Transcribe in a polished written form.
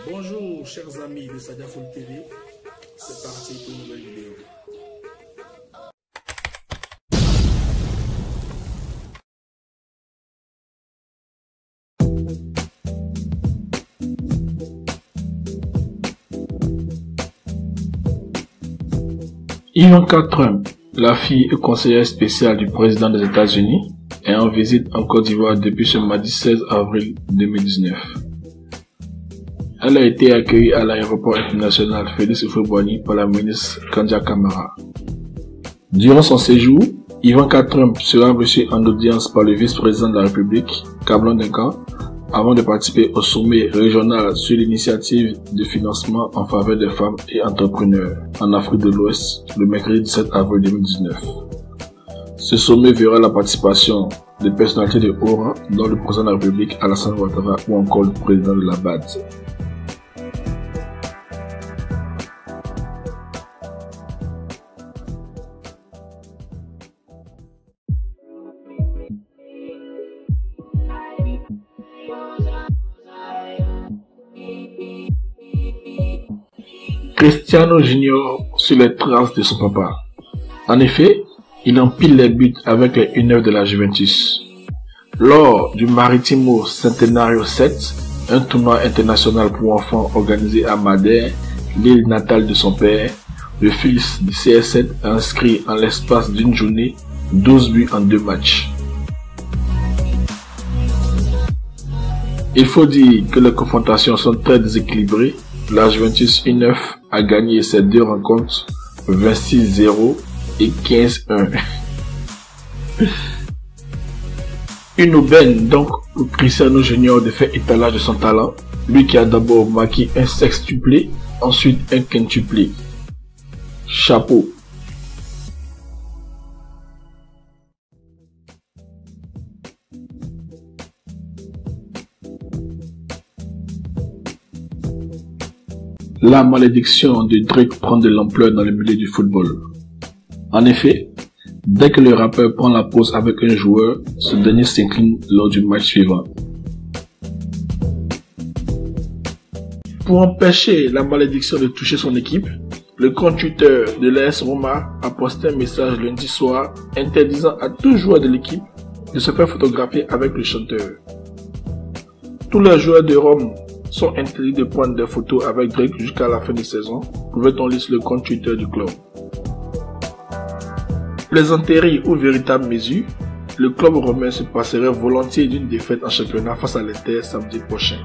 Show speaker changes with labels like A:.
A: Bonjour chers amis de Sadia Full TV, c'est parti pour une nouvelle vidéo.
B: Ivanka Trump, la fille et conseillère spéciale du président des États-Unis, est en visite en Côte d'Ivoire depuis ce mardi 16 avril 2019. Elle a été accueillie à l'aéroport international Félix Houphouët-Boigny par la ministre Kandia Camara. Durant son séjour, Ivanka Trump sera reçue en audience par le vice-président de la République, Kablon Duncan, avant de participer au sommet régional sur l'initiative de financement en faveur des femmes et entrepreneurs en Afrique de l'Ouest le mercredi 17 avril 2019. Ce sommet verra la participation de personnalités de haut rang, dont le président de la République Alassane Ouattara ou encore le président de la BAD. Cristiano Junior sur les traces de son papa. En effet, il empile les buts avec les U9 de la Juventus. Lors du Maritimo Centenario 7, un tournoi international pour enfants organisé à Madère, l'île natale de son père, le fils du CS7 a inscrit en l'espace d'une journée 12 buts en 2 matchs. Il faut dire que les confrontations sont très déséquilibrées. La Juventus U9 a gagné ses 2 rencontres 26-0 et 15-1. Une aubaine donc pour Cristiano Junior de faire étalage de son talent, lui qui a d'abord marqué un sextuplé, ensuite un quintuplé. Chapeau. La malédiction de Drake prend de l'ampleur dans le milieu du football. En effet, dès que le rappeur prend la pause avec un joueur, ce dernier s'incline lors du match suivant. Pour empêcher la malédiction de toucher son équipe, le compte Twitter de l'AS Roma a posté un message lundi soir interdisant à tout joueur de l'équipe de se faire photographier avec le chanteur. Tous les joueurs de Rome sont interdits de prendre des photos avec Drake jusqu'à la fin de saison, pouvait-on lire sur le compte Twitter du club. Plaisanterie ou véritable mesure, le club romain se passerait volontiers d'une défaite en championnat face à l'Inter samedi prochain.